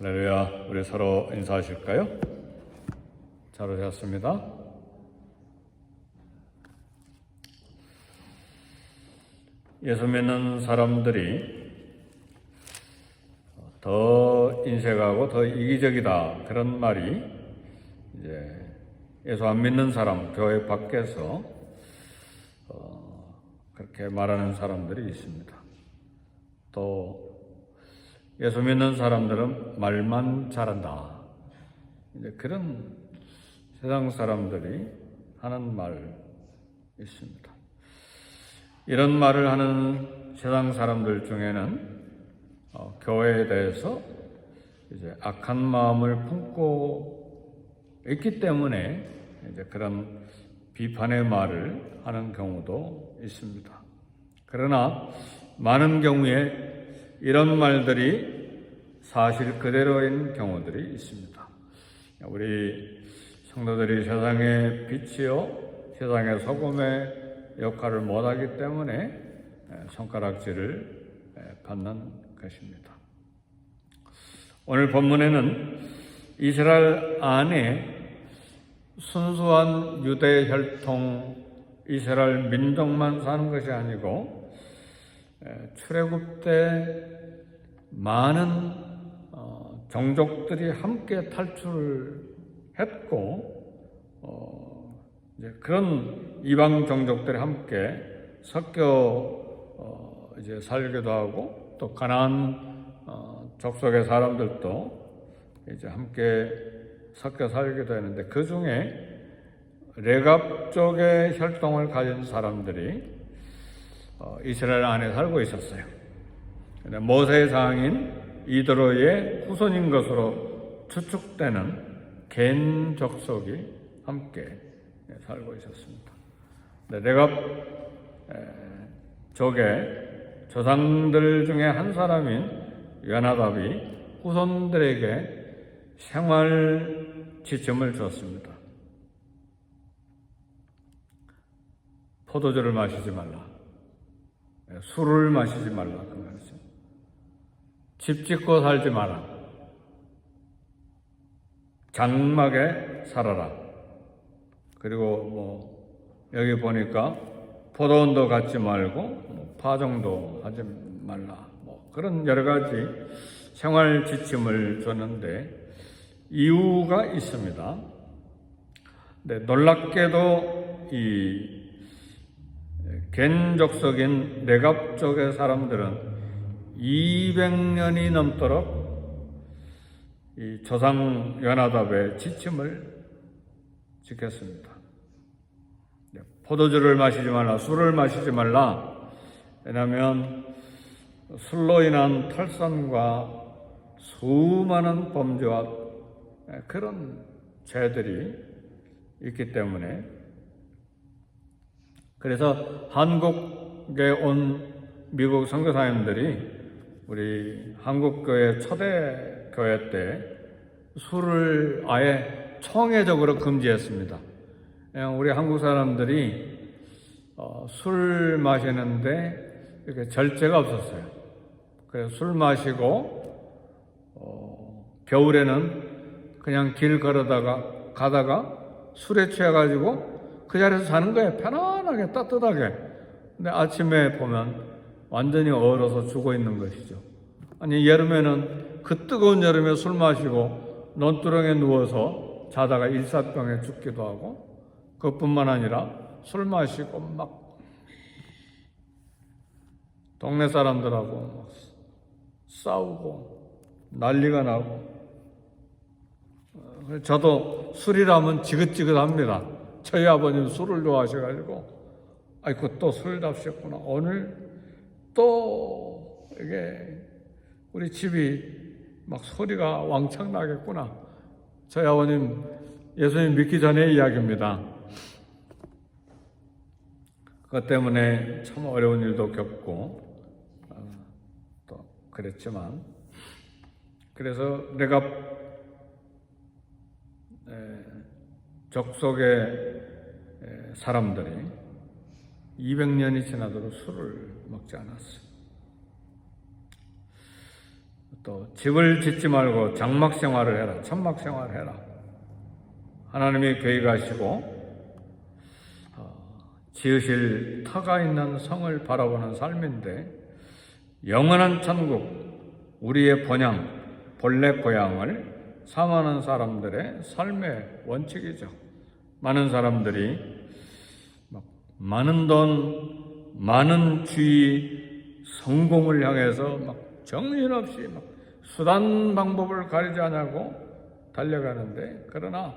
할렐루야. 우리 서로 인사하실까요? 잘 오셨습니다. 예수 믿는 사람들이 더 인색하고 더 이기적이다, 그런 말이 이제 예수 안 믿는 사람, 교회 밖에서 그렇게 말하는 사람들이 있습니다. 또 예수 믿는 사람들은 말만 잘한다, 이제 그런 세상 사람들이 하는 말 있습니다. 이런 말을 하는 세상 사람들 중에는 교회에 대해서 이제 악한 마음을 품고 있기 때문에 이제 그런 비판의 말을 하는 경우도 있습니다. 그러나 많은 경우에 이런 말들이 사실 그대로인 경우들이 있습니다. 우리 성도들이 세상의 빛이요, 세상의 소금의 역할을 못하기 때문에 손가락질을 받는 것입니다. 오늘 본문에는 이스라엘 안에 순수한 유대 혈통, 이스라엘 민족만 사는 것이 아니고 출애굽 때 많은 종족들이 함께 탈출을 했고 이제 그런 이방 종족들이 함께 섞여 이제 살기도 하고, 또 가나안 족속의 사람들도 이제 함께 섞여 살기도 했는데, 그 중에 레갑 쪽의 혈통을 가진 사람들이 이스라엘 안에 살고 있었어요. 모세의 장인 이드로의 후손인 것으로 추측되는 겐 족속이 함께 살고 있었습니다. 레갑 족의 조상들 중에 한 사람인 요나답이 후손들에게 생활 지침을 주었습니다. 포도주를 마시지 말라, 술을 마시지 말라, 그 말이죠. 집 짓고 살지 마라, 장막에 살아라. 그리고 여기 보니까 포도원도 갖지 말고 파종도 하지 말라, 그런 여러 가지 생활 지침을 줬는데 이유가 있습니다. 네, 놀랍게도 이 겐 족속인 레갑 쪽의 사람들은 200년이 넘도록 이 조상 요나답의 지침을 지켰습니다. 포도주를 마시지 말라, 술을 마시지 말라. 왜냐하면 술로 인한 탈선과 수많은 범죄와 그런 죄들이 있기 때문에, 그래서 한국에 온 미국 선교사님들이 우리 한국교회 초대 교회 때 술을 아예 총회적으로 금지했습니다. 우리 한국 사람들이 술 마시는데 이렇게 절제가 없었어요. 그래서 술 마시고 겨울에는 그냥 길 가다가 술에 취해가지고 그 자리에서 자는 거예요. 편안하게, 따뜻하게. 근데 아침에 보면 완전히 얼어서 죽어 있는 것이죠. 아니, 여름에는 그 뜨거운 여름에 술 마시고 논두렁에 누워서 자다가 일사병에 죽기도 하고, 그것뿐만 아니라 술 마시고 막 동네 사람들하고 막 싸우고 난리가 나고. 저도 술이라면 지긋지긋합니다. 저희 아버님 술을 좋아하셔가지고, 아이고 또 술 잡셨구나, 오늘 또 이게 우리 집이 막 소리가 왕창 나겠구나. 저희 아버님 예수님 믿기 전의 이야기입니다. 그것 때문에 참 어려운 일도 겪고 또 그랬지만, 그래서 내가 족속의 사람들이 200년이 지나도록 술을 먹지 않았어요. 또 집을 짓지 말고 장막 생활을 해라, 천막 생활을 해라. 하나님이 계획하시고 지으실 터가 있는 성을 바라보는 삶인데, 영원한 천국, 우리의 본향, 본래 고향을 삼하는 사람들의 삶의 원칙이죠. 많은 사람들이 많은 돈, 많은 지위, 성공을 향해서 정신없이 수단 방법을 가리지 않고 달려가는데, 그러나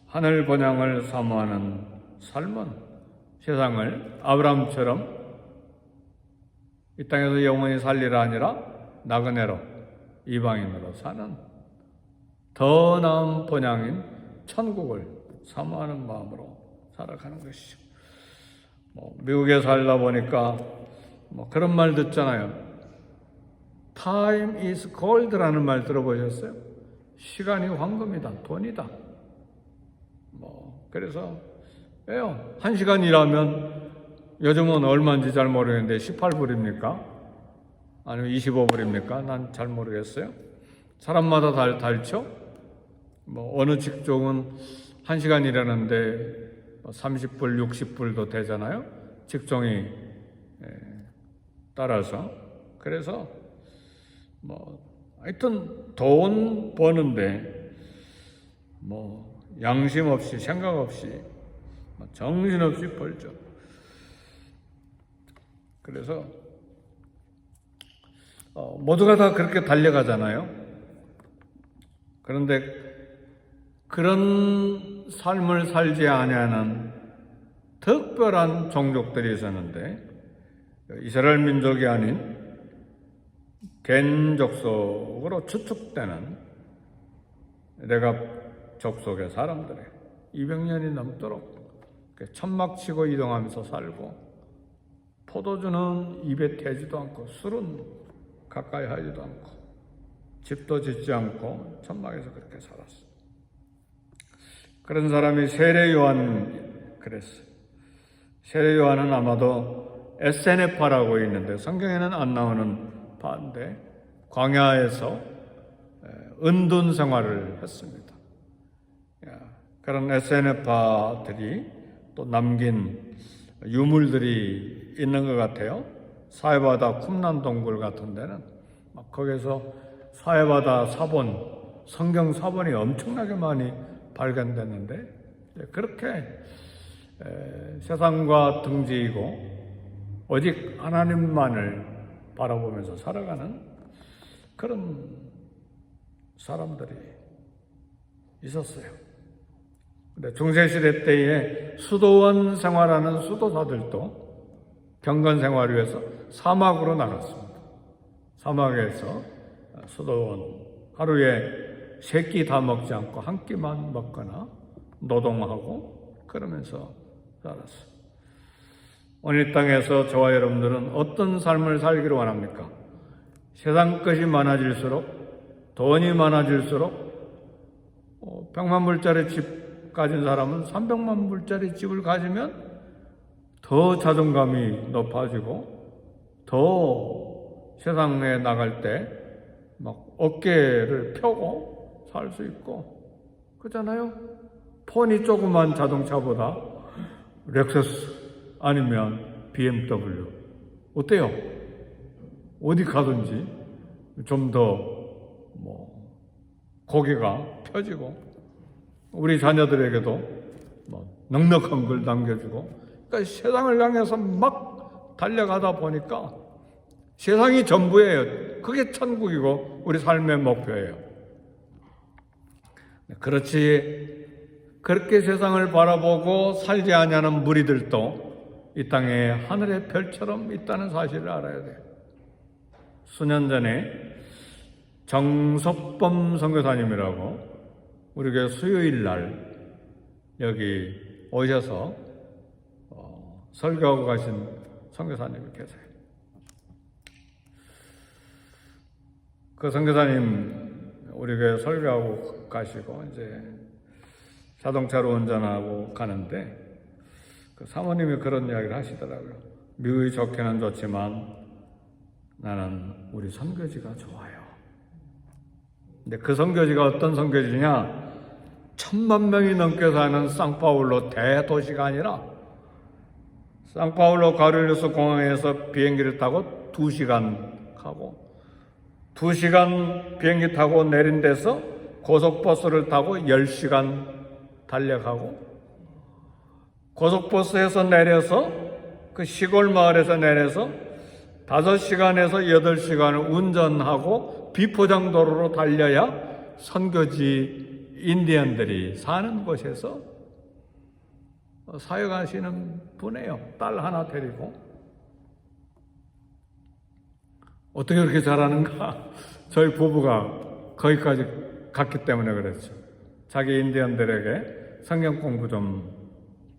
하늘 본향을 사모하는 삶은 세상을 아브라함처럼 이 땅에서 영원히 살리라 아니라 나그네로, 이방인으로 사는 더 나은 본향인 천국을 사모하는 마음으로 살아가는 것이죠. 미국에 살다 보니까 그런 말 듣잖아요. Time is gold라는 말 들어보셨어요? 시간이 황금이다, 돈이다. 그래서 왜요? 1시간 일하면 요즘은 얼마인지 잘 모르겠는데 18불입니까? 아니면 25불입니까? 난 잘 모르겠어요. 사람마다 달죠? 어느 직종은 1시간 일하는데 30불, 60불도 되잖아요. 직종이 따라서. 그래서 하여튼 돈 버는데 양심 없이, 생각 없이, 정신없이 벌죠. 그래서 모두가 다 그렇게 달려가잖아요. 그런데 그런 삶을 살지 아니하는 특별한 종족들이 있었는데, 이스라엘 민족이 아닌 겐 족속으로 추측되는 레갑 족속의 사람들이 200년이 넘도록 천막 치고 이동하면서 살고, 포도주는 입에 대지도 않고 술은 가까이 하지도 않고 집도 짓지 않고 천막에서 그렇게 살았어. 그런 사람이 세례 요한 그랬어요. 세례 요한은 아마도 에세네파라고 있는데 성경에는 안 나오는 파인데, 광야에서 은둔 생활을 했습니다. 그런 에세네파들이 또 남긴 유물들이 있는 것 같아요. 사해바다 쿰란 동굴 같은 데는 거기서 사해바다 사본, 성경 사본이 엄청나게 많이 발견됐는데, 그렇게 세상과 등지이고 오직 하나님만을 바라보면서 살아가는 그런 사람들이 있었어요. 근데 중세시대 때에 수도원 생활하는 수도사들도 경건 생활을 위해서 사막으로 나갔습니다. 사막에서 수도원 하루에 3끼 다 먹지 않고 한 끼만 먹거나 노동하고 그러면서 살았어요. 오늘 땅에서 저와 여러분들은 어떤 삶을 살기를 원합니까? 세상 것이 많아질수록, 돈이 많아질수록 100만 불짜리 집 가진 사람은 300만 불짜리 집을 가지면 더 자존감이 높아지고 더 세상에 나갈 때 막 어깨를 펴고 살 수 있고 그렇잖아요. 폰이 조그만 자동차보다 렉서스 아니면 BMW 어때요? 어디 가든지 좀 더 고개가 펴지고 우리 자녀들에게도 넉넉한 걸 남겨주고, 그러니까 세상을 향해서 막 달려가다 보니까 세상이 전부예요. 그게 천국이고 우리 삶의 목표예요. 그렇지, 그렇게 세상을 바라보고 살지 아니하는 무리들도 이 땅에 하늘의 별처럼 있다는 사실을 알아야 돼요. 수년 전에 정석범 선교사님이라고 우리 교회 수요일 날 여기 오셔서 설교하고 가신 선교사님이 계세요. 그 선교사님 우리 교회 설교하고 가시고 이제 자동차로 운전하고 가는데 그 사모님이 그런 이야기를 하시더라고요. 미국이 좋기는 좋지만 나는 우리 선교지가 좋아요. 근데 그 선교지가 어떤 선교지냐? 1,000만 명이 넘게 사는 상파울로 대도시가 아니라 상파울로 가를리우스 공항에서 비행기를 타고 2시간 가고 2시간 비행기 타고 내린 데서 고속버스를 타고 10시간 달려가고 고속버스에서 내려서 그 시골 마을에서 내려서 5시간에서 8시간을 운전하고 비포장도로로 달려야 선교지 인디언들이 사는 곳에서 사역하시는 분이에요. 딸 하나 데리고. 어떻게 그렇게 잘하는가? 저희 부부가 거기까지 갔기 때문에 그랬죠. 자기 인디언들에게 성경 공부 좀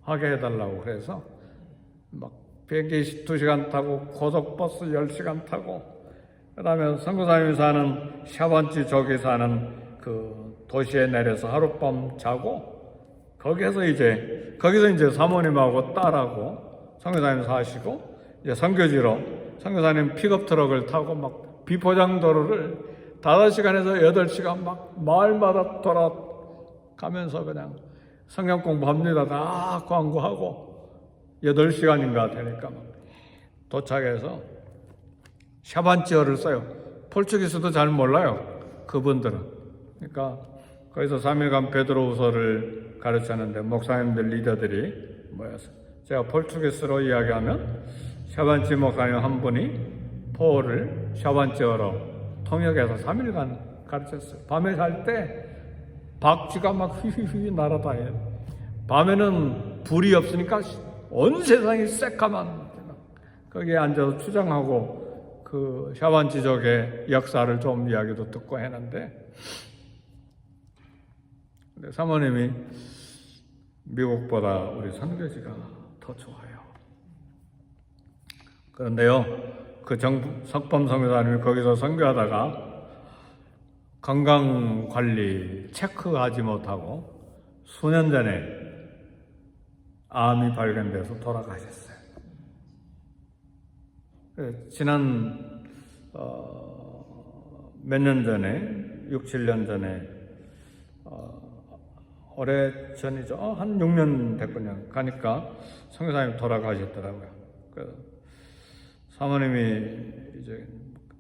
하게 해달라고 그래서 막 비행기 2시간 타고 고속버스 10시간 타고 그다음에 선교사님이 사는 샤반찌족이 사는 그 도시에 내려서 하룻밤 자고 거기서 이제 사모님하고 딸하고 선교사님 사시고 이제 선교지로 선교사님 픽업 트럭을 타고 막 비포장도로를 5시간에서 8시간 막 마을마다 돌아가면서 그냥 성경 공부합니다. 다 광고하고 8시간인가 되니까 막 도착해서 샤반찌어를 써요. 포르투기스도 잘 몰라요. 그분들은. 그러니까 거기서 3일간 베드로후서를 가르쳤는데 목사님들 리더들이 모여서 제가 포르투기스로 이야기하면 샤반찌 목사님 한 분이 포를 샤반찌어로 통역해서 3일간 가르쳤어요. 밤에 잘 때 박쥐가 막 휘휘휘 날아다녀요. 밤에는 불이 없으니까 온 세상이 새까만 거기에 앉아서 추정하고 그 샤반찌족의 역사를 좀 이야기도 듣고 했는데 사모님이 미국보다 우리 선교지가 더 좋아요. 그런데요, 그 석범 선교사님이 거기서 선교하다가 건강관리 체크하지 못하고 수년 전에 암이 발견돼서 돌아가셨어요. 지난 몇 년 전에 6, 7년 전에 오래 전이죠. 한 6년 됐군요. 가니까 선교사님이 돌아가셨더라고요. 사모님이 이제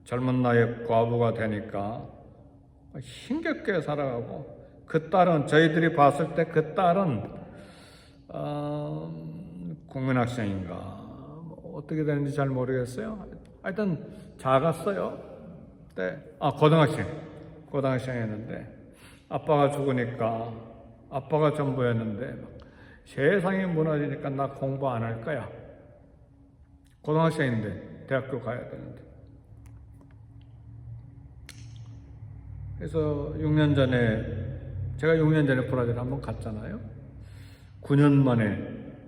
젊은 나이에 과부가 되니까 힘겹게 살아가고 그 딸은 저희들이 봤을 때 그 딸은 국민학생인가 어떻게 되는지 잘 모르겠어요. 하여튼 작았어요. 그때 고등학생이었는데 아빠가 죽으니까 아빠가 전부였는데 세상이 무너지니까 나 공부 안 할 거야. 고등학생인데 대학교 가야 되는데. 그래서 6년 전에 제가 6년 전에 브라질 한번 갔잖아요. 9년 만에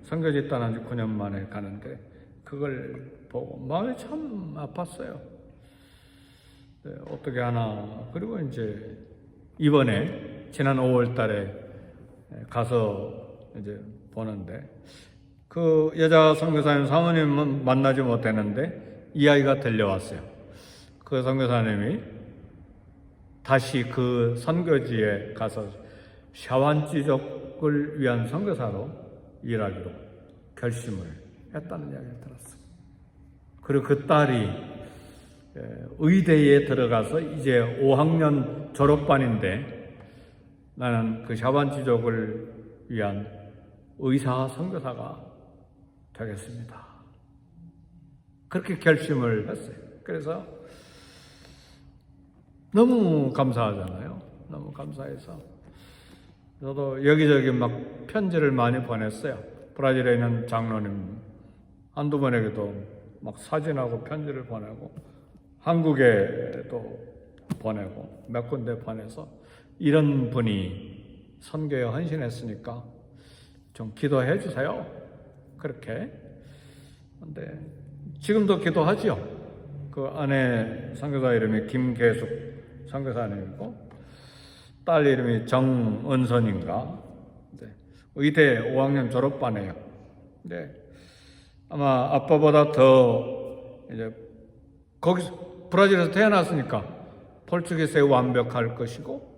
선교지 떠난 지 9년 만에 가는데 그걸 보고 마음이 참 아팠어요. 네, 어떻게 하나. 그리고 이제 이번에 지난 5월 달에 가서 이제 보는데 그 여자 선교사님 사모님은 만나지 못했는데 이야기가 들려왔어요. 그 선교사님이 다시 그 선교지에 가서 샤완찌족을 위한 선교사로 일하기로 결심을 했다는 이야기를 들었어요. 그리고 그 딸이 의대에 들어가서 이제 5학년 졸업반인데 나는 그 샤완찌족을 위한 의사 선교사가 되겠습니다. 그렇게 결심을 했어요. 그래서 너무 감사하잖아요. 너무 감사해서 저도 여기저기 막 편지를 많이 보냈어요. 브라질에 있는 장로님 한두 번에게도 막 사진하고 편지를 보내고 한국에도 보내고 몇 군데 보내서 이런 분이 선교에 헌신했으니까 좀 기도해 주세요. 그렇게. 근데 지금도 기도하지요. 그 아내 선교사 이름이 김계숙 선교사님이고 딸 이름이 정은선인가. 의대 5학년 졸업반이에요. 근데 아마 아빠보다 더 이제 거기서 브라질에서 태어났으니까 포르투기스에 완벽할 것이고,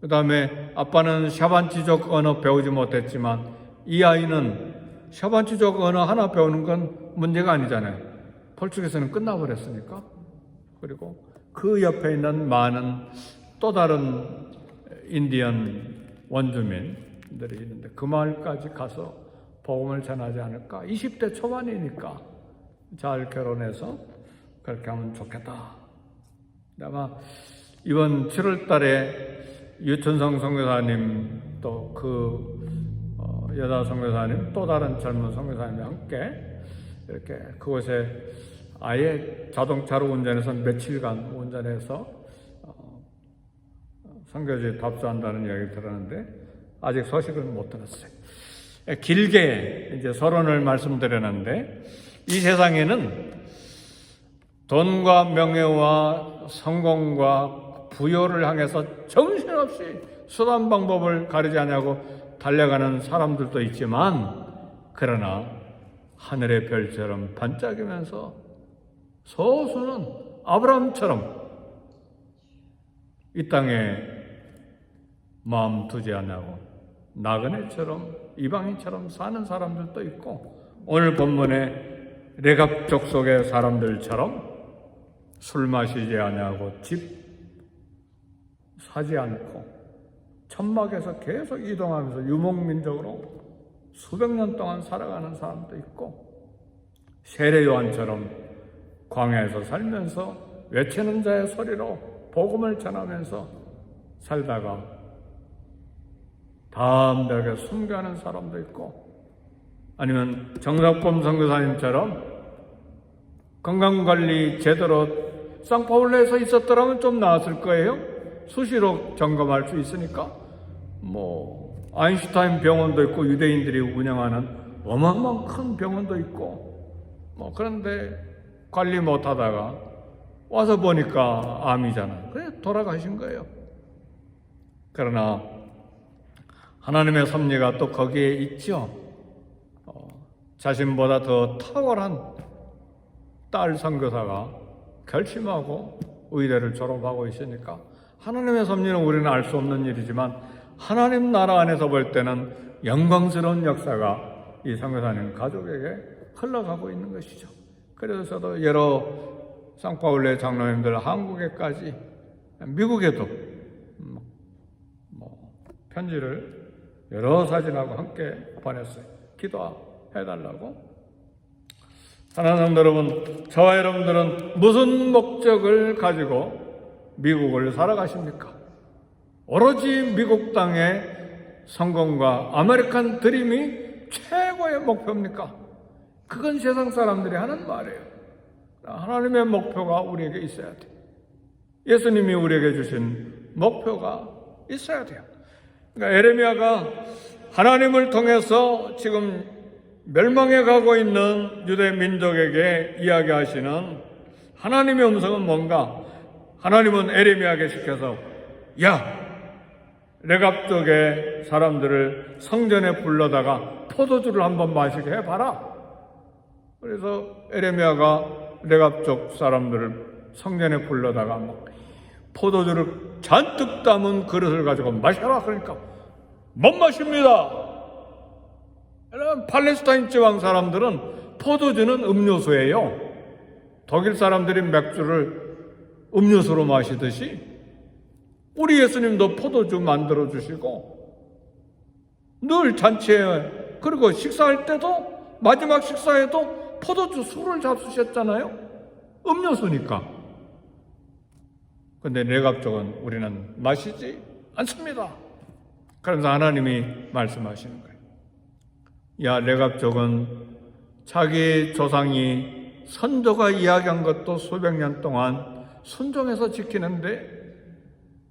그 다음에 아빠는 샤반티족 언어 배우지 못했지만 이 아이는 샤반티족 언어 하나 배우는 건 문제가 아니잖아요. 포르투기스는 끝나버렸으니까. 그리고 그 옆에 있는 많은 또 다른 인디언 원주민들이 있는데 그 마을까지 가서 복음을 전하지 않을까? 20대 초반이니까 잘 결혼해서 그렇게 하면 좋겠다. 아마 이번 7월 달에 유천성 선교사님 또 여자 선교사님 또 다른 젊은 선교사님과 함께 이렇게 그곳에 아예 자동차로 운전해서 며칠간 운전해서 선교지에 답사한다는 이야기 들었는데 아직 소식은 못 들었어요. 길게 이제 서론을 말씀드렸는데 이 세상에는 돈과 명예와 성공과 부여를 향해서 정신없이 수단 방법을 가리지 않냐고 달려가는 사람들도 있지만 그러나 하늘의 별처럼 반짝이면서 소수는 아브라함처럼 이 땅에 마음 두지 않냐고 나그네처럼 이방인처럼 사는 사람들도 있고 오늘 본문에 레갑 족속의 사람들처럼 술 마시지 않냐고 집 사지 않고 천막에서 계속 이동하면서 유목민족으로 수백 년 동안 살아가는 사람도 있고 세례 요한처럼 광야에서 살면서 외치는 자의 소리로 복음을 전하면서 살다가 담대하게 순교하는 사람도 있고 아니면 정석범 선교사님처럼 건강관리 제대로 상파울레에서 있었더라면 좀 나았을 거예요. 수시로 점검할 수 있으니까 아인슈타인 병원도 있고 유대인들이 운영하는 어마어마한 큰 병원도 있고 그런데 관리 못하다가 와서 보니까 암이잖아요. 그래 돌아가신 거예요. 그러나 하나님의 섭리가 또 거기에 있죠. 자신보다 더 탁월한 딸 선교사가 결심하고 의대를 졸업하고 있으니까 하나님의 섭리는 우리는 알 수 없는 일이지만 하나님 나라 안에서 볼 때는 영광스러운 역사가 이 선교사님 가족에게 흘러가고 있는 것이죠. 그래서 저도 여러 상파울레 장로님들 한국에까지 미국에도 편지를 여러 사진하고 함께 보냈어요. 기도해달라고. 사랑하는 성도 여러분, 저와 여러분들은 무슨 목적을 가지고 미국을 살아가십니까? 오로지 미국 땅의 성공과 아메리칸 드림이 최고의 목표입니까? 그건 세상 사람들이 하는 말이에요. 하나님의 목표가 우리에게 있어야 돼요. 예수님이 우리에게 주신 목표가 있어야 돼요. 그러니까 에레미야가 하나님을 통해서 지금 멸망해 가고 있는 유대 민족에게 이야기하시는 하나님의 음성은 뭔가? 하나님은 에레미야에게 시켜서 레갑 쪽의 사람들을 성전에 불러다가 포도주를 한번 마시게 해봐라. 그래서 에레미야가 레갑 쪽 사람들을 성전에 불러다가 포도주를 잔뜩 담은 그릇을 가지고 마셔라. 그러니까 못 마십니다. 팔레스타인 지방 사람들은 포도주는 음료수예요. 독일 사람들이 맥주를 음료수로 마시듯이 우리 예수님도 포도주 만들어 주시고 늘 잔치에 그리고 식사할 때도 마지막 식사에도 포도주 술을 잡수셨잖아요. 음료수니까. 근데 레갑 쪽은 우리는 마시지 않습니다. 그래서 하나님이 말씀하시는 거예요. 레갑 쪽은 자기 조상이 선조가 이야기한 것도 수백 년 동안 순종해서 지키는데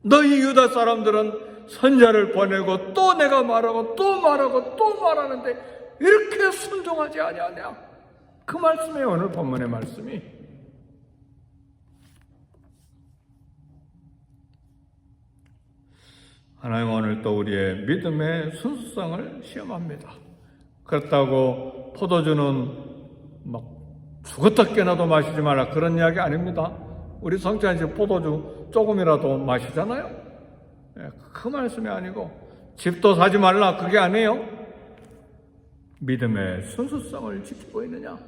너희 유다 사람들은 선자를 보내고 또 내가 말하고 또 말하고 또 말하는데 이렇게 순종하지 아니하냐. 그 말씀이에요. 오늘 본문의 말씀이. 하나님은 오늘 또 우리의 믿음의 순수성을 시험합니다. 그렇다고 포도주는 죽었다 깨나도 마시지 마라 그런 이야기 아닙니다. 우리 성찬에서 포도주 조금이라도 마시잖아요. 그 말씀이 아니고 집도 사지 말라 그게 아니에요. 믿음의 순수성을 지키고 있느냐,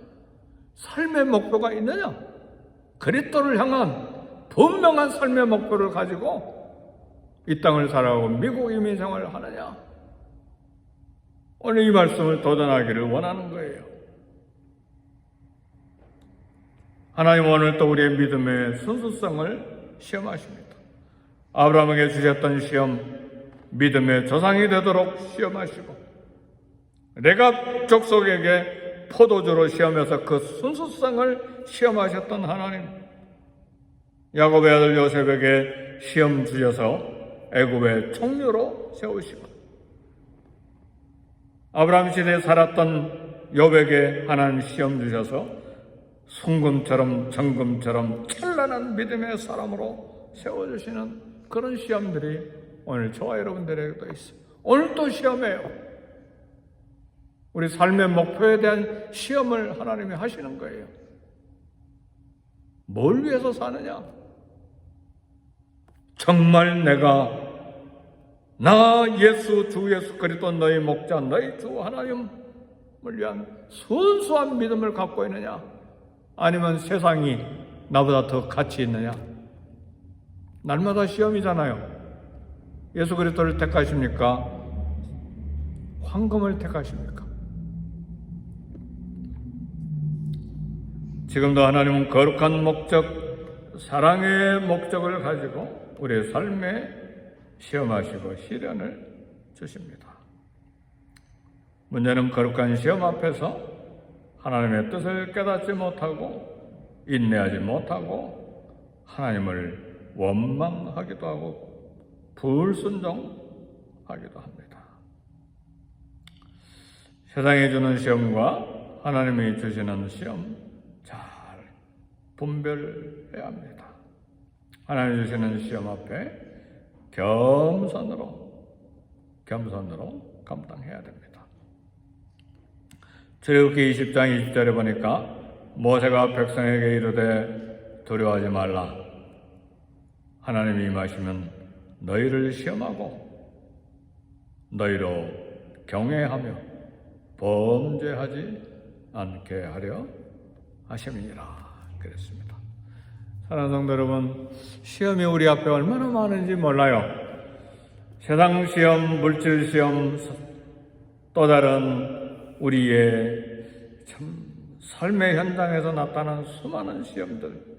삶의 목표가 있느냐, 그리스도를 향한 분명한 삶의 목표를 가지고 이 땅을 살아가고 미국 이민 생활을 하느냐, 오늘 이 말씀을 도전하기를 원하는 거예요. 하나님은 오늘 또 우리의 믿음의 순수성을 시험하십니다. 아브라함에게 주셨던 시험, 믿음의 조상이 되도록 시험하시고, 레갑 족속에게 포도주로 시험해서 그 순수성을 시험하셨던 하나님, 야곱의 아들 요셉에게 시험 주셔서 애굽의 총리로 세우시고, 아브라함 시대에 살았던 욥에게 하나님 시험 주셔서 순금처럼 정금처럼 찬란한 믿음의 사람으로 세워주시는 그런 시험들이 오늘 저와 여러분들에게도 있습니다. 오늘 또 시험해요. 우리 삶의 목표에 대한 시험을 하나님이 하시는 거예요. 뭘 위해서 사느냐? 정말 내가 나 예수 주 예수 그리스도 너희 목자 너희 주 하나님을 위한 순수한 믿음을 갖고 있느냐? 아니면 세상이 나보다 더 가치 있느냐? 날마다 시험이잖아요. 예수 그리스도를 택하십니까? 황금을 택하십니까? 지금도 하나님은 거룩한 목적, 사랑의 목적을 가지고 우리의 삶에 시험하시고 시련을 주십니다. 문제는 거룩한 시험 앞에서 하나님의 뜻을 깨닫지 못하고 인내하지 못하고 하나님을 원망하기도 하고 불순종하기도 합니다. 세상이 주는 시험과 하나님이 주시는 시험 잘 분별해야 합니다. 하나님 주시는 시험 앞에 겸손으로 감당해야 됩니다. 출애굽기 20장 20절에 보니까 모세가 백성에게 이르되 두려워하지 말라. 하나님이 임하시면 너희를 시험하고 너희로 경외하며 범죄하지 않게 하려 하심이니라 그랬습니다. 사랑하는 성도 여러분, 시험이 우리 앞에 얼마나 많은지 몰라요. 세상 시험, 물질 시험, 또 다른 우리의 참 삶의 현장에서 나타난 수많은 시험들.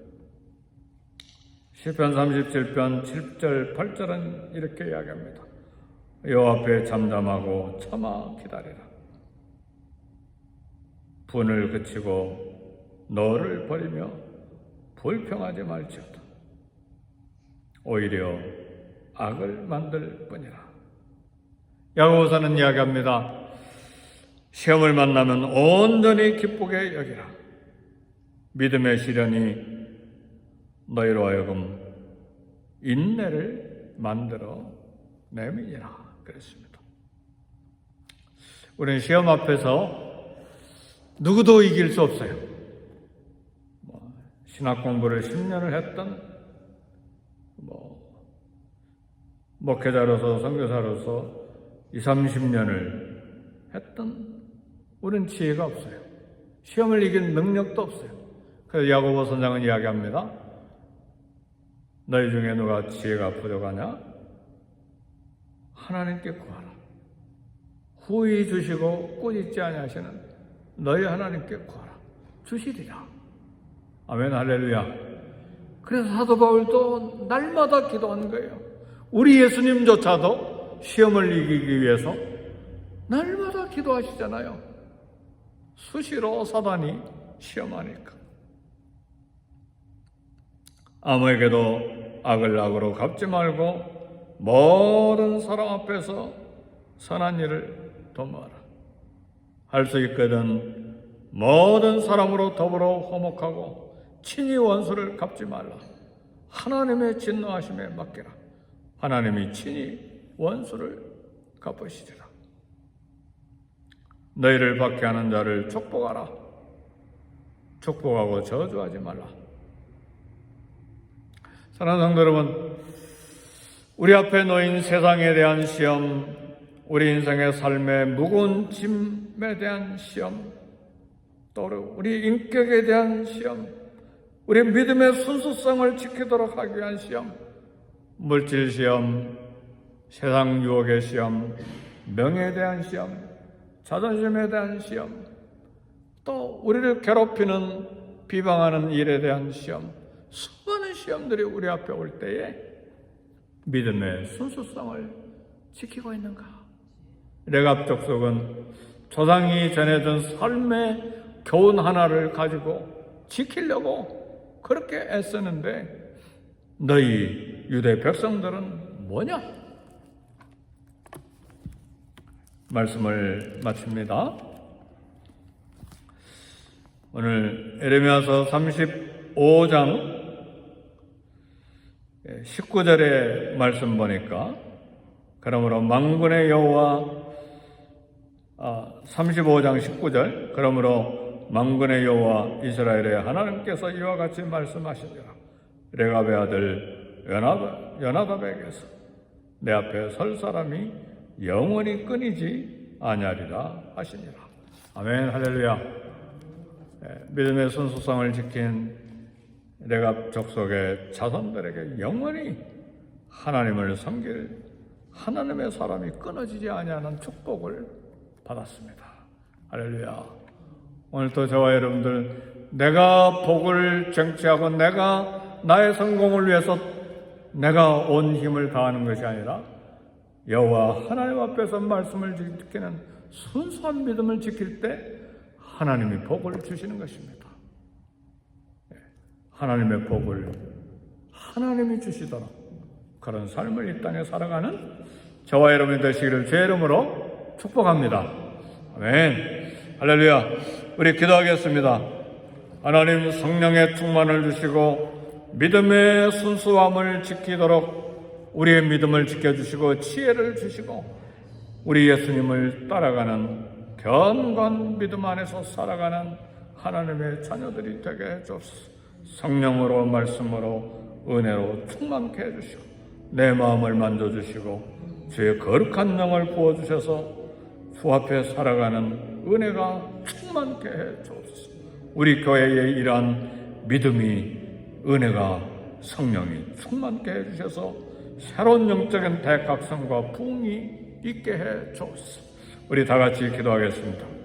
시편 37편 7절 8절은 이렇게 이야기합니다. 여호와 앞에 잠잠하고 참아 기다리라. 분을 그치고 너를 버리며 불평하지 말지어다. 오히려 악을 만들 뿐이라. 야고보서는 이야기합니다. 시험을 만나면 온전히 기쁘게 여기라. 믿음의 시련이 너희로 하여금 인내를 만들어 내미니라 그랬습니다. 우리는 시험 앞에서 누구도 이길 수 없어요. 신학 공부를 10년을 했던 목회자로서 선교사로서 20, 30년을 했던 우리는 지혜가 없어요. 시험을 이길 능력도 없어요. 그래서 야고보 선장은 이야기합니다. 너희 중에 누가 지혜가 부족하냐? 하나님께 구하라. 후히 주시고 꾸짖지 아니하시는 너희 하나님께 구하라. 주시리라. 아멘 할렐루야. 그래서 사도 바울도 날마다 기도하는 거예요. 우리 예수님조차도 시험을 이기기 위해서 날마다 기도하시잖아요. 수시로 사단이 시험하니까. 아무에게도 악을 악으로 갚지 말고 모든 사람 앞에서 선한 일을 도모하라. 할 수 있거든 모든 사람으로 더불어 화목하고 친히 원수를 갚지 말라. 하나님의 진노하심에 맡기라. 하나님이 친히 원수를 갚으시리라. 너희를 박해하는 자를 축복하라. 축복하고 저주하지 말라. 사랑하는 성도 여러분, 우리 앞에 놓인 세상에 대한 시험, 우리 인생의 삶의 무거운 짐에 대한 시험, 또 우리 인격에 대한 시험, 우리 믿음의 순수성을 지키도록 하기 위한 시험, 물질 시험, 세상 유혹의 시험, 명예에 대한 시험, 자존심에 대한 시험, 또 우리를 괴롭히는 비방하는 일에 대한 시험, 수많은 시험들이 우리 앞에 올 때에 믿음의 순수성을 지키고 있는가? 레갑 족속은 조상이 전해준 삶의 교훈 하나를 가지고 지키려고 그렇게 애쓰는데 너희 유대 백성들은 뭐냐? 말씀을 마칩니다. 오늘 에레미야서 35장 19절의 말씀 보니까 그러므로 만군의 여호와 35장 19절 그러므로 만군의 여호와 이스라엘의 하나님께서 이와 같이 말씀하시니라. 레갑의 아들 요나답에게서 내 앞에 설 사람이 영원히 끊이지 아니하리라 하시니라. 아멘. 할렐루야. 믿음의 순수성을 지킨 레갑 족속의 자손들에게 영원히 하나님을 섬길 하나님의 사람이 끊어지지 아니하는 축복을 받았습니다. 할렐루야. 오늘도 저와 여러분들, 내가 복을 쟁취하고 내가 나의 성공을 위해서 내가 온 힘을 다하는 것이 아니라 여호와 하나님 앞에서 말씀을 지키는 순수한 믿음을 지킬 때 하나님이 복을 주시는 것입니다. 하나님의 복을 하나님이 주시도록 그런 삶을 이 땅에 살아가는 저와 여러분이 되시기를 주의 이름으로 축복합니다. 아멘. 할렐루야. 우리 기도하겠습니다. 하나님 성령의 충만을 주시고 믿음의 순수함을 지키도록 우리의 믿음을 지켜주시고 지혜를 주시고 우리 예수님을 따라가는 견고한 믿음 안에서 살아가는 하나님의 자녀들이 되게 해주옵소서. 성령으로 말씀으로 은혜로 충만케 해주시고 내 마음을 만져주시고 주의 거룩한 영을 부어주셔서 주 앞에 살아가는 은혜가 충만케 해주옵소서. 우리 교회에 이러한 믿음이 은혜가 성령이 충만케 해주셔서 새로운 영적인 대각성과 부흥이 있게 해주옵소서. 우리 다 같이 기도하겠습니다.